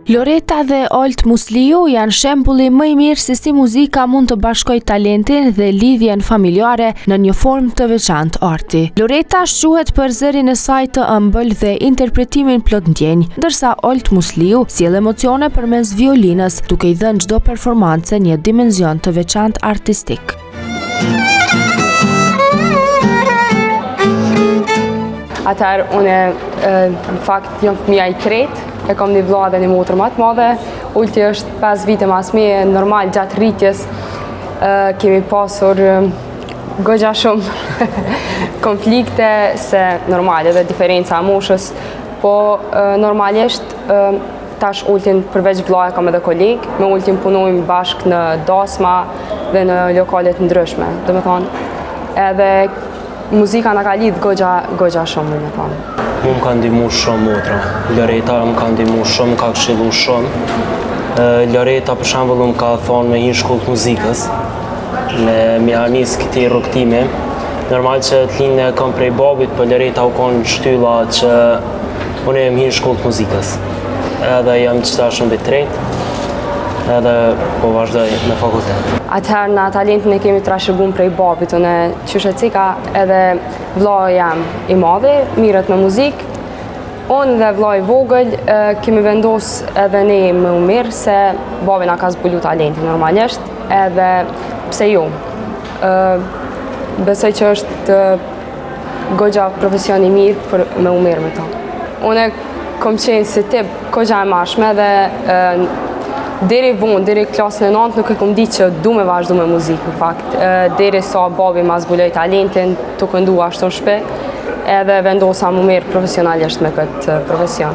Loreta dhe Olt Musliu janë shembulli më i mirë se si muzika mund të bashkojë talentin dhe lidhjen familjare në një formë të veçantë arti. Loreta shquhet për zërin e saj të ëmbël dhe interpretimin plot ndjenjë, ndërsa Olt Musliu sjell emocione përmes violinës, duke i dhënë çdo performancë një dimension të veçantë artistik. Atëherë unë në fakt jam fëmija i tretë, e kam një vlla dhe një motër më të madhe. Ulti është 5 vite mas meje, normal gjatë rritjes kemi pasur goxha shumë konflikte, se normal edhe diferenca e moshës, po normalisht tash Ultin përveç vllaja kam edhe koleg, me Ultin punojmë bashkë në dasma dhe në lokale të ndryshme. Domethënë edhe muzika na ka lidh goxha shumë, domethënë. Mu më ka ndihmu shumë motra. Loreta më ka ndihmu shumë, më ka këshillu shumë. Loreta për shembull më ka thonë me hinë shkollë të muzikës, me nis këtij rrugtimi. Normal që të linë kam prej babit, po Loreta u konë shtylla që unë jam hinë shkollë të muzikës. Edhe jam qëtashëm dhe tretë, edhe po vazhdoj në fakultet. Atëherë na talentin e kemi trashëguar prej babit, unë qyshe cika edhe vlla jam i madhi, mirët me muzikë. Unë dhe vlla i vogël kemi vendos edhe ne më mirë se babi na ka zbulu talentin normalisht, edhe pse jo. Besoj që është goxha profesion i mirë për me u mirë me ta. Unë kom qenë si tip goxha e mashme dhe deri vonë, deri klasën e 9 nuk e kom ditë që du me vazhdu me muzikë, në fakt. Deri sa babi ma zbuloj talentin, të këndu ashtu në shpe, edhe vendosa më mirë profesionalisht me këtë profesion.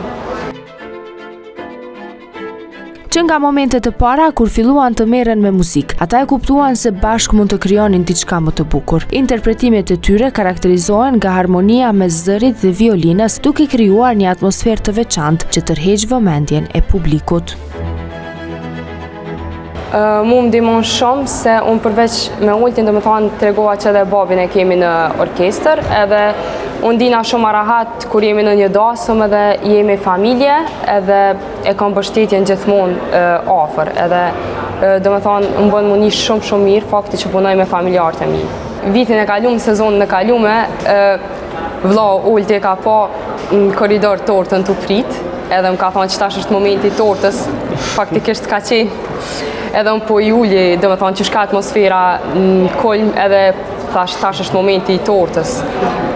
Që nga momentet e para kur filluan të merren me muzikë, ata e kuptuan se bashkë mund të krijonin diçka më të bukur. Interpretimet e tyre karakterizohen nga harmonia mes zërit dhe violinës, duke krijuar një atmosferë të veçantë që tërheq vëmendjen e publikut. Mu më ndihmon shumë se unë përveç me Ultin domethënë tregova që edhe babin e kemi në orkestër, edhe unë dina shumë rahat kur jemi në një dasëm edhe jemi familje, edhe e kam mbështetjen gjithmonë afër, edhe domethënë më bën muni shumë mirë fakti që punoj me familjarët e mi. Vitin e kaluar, sezonin e kaluar, vlla Ulti ka pa në korridor tortën tu prit, edhe më ka thonë që tash është momenti i tortës, faktikisht ka qenë. Edhe unë po i ulli, domethënë që shka atmosfera në kolm, edhe tash është momenti i tortës.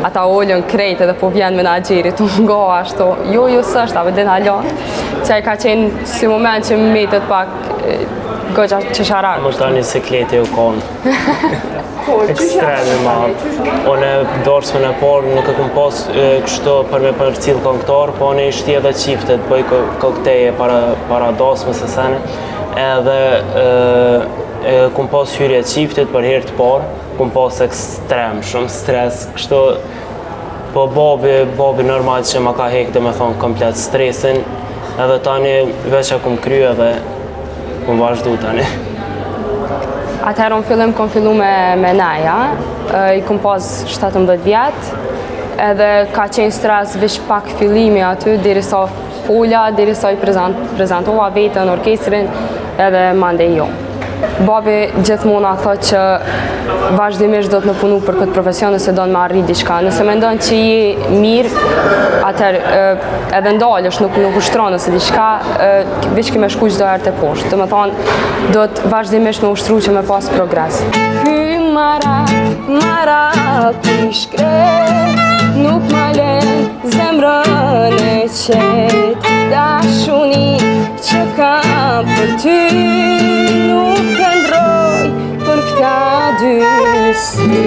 Ata ullën krejt edhe po vjen menaxherit, unë nga ashtu, jo s'është, a vëden halon. Që ka qenë si moment që më metet pak goxha që sharak. Më tani sikleti u konë. Ekstreme madh. Unë dorsmën e parë nuk e kom pas kështu për me përcjell këngëtar, po unë ishte edhe çiftet, bëj kokteje para dasmës së sene. Edhe kom pas hyrje çiftet për herë të parë, kom pas ekstrem shumë stres, kështu po babi normal që ma ka hekë domethënë komplet stresin, edhe tani veç e kom krye edhe kom vazhdu tani. Atëherë unë kom fillu me Naja, i kom pas 17 vjetë, edhe ka qenë stres vish pak fillimi aty, derisa folja, derisa i prezentova vetën, orkestrin, edhe mande jo. Babi gjithmonë thot që vazhdimisht do të më punu për këtë profesion nëse do të më arrit diçka. Nëse mendon që je mirë, atëherë edhe ndalësh, nuk ushtron nëse diçka, veç ke me shku çdo herë te poshtë. Domethënë do të vazhdimisht më ushtru që me pas progres. Ky marak i shkret, nuk ma len zemrën e qet. Dashuni që kam për ty, nuk e ndroj për këta dy sy.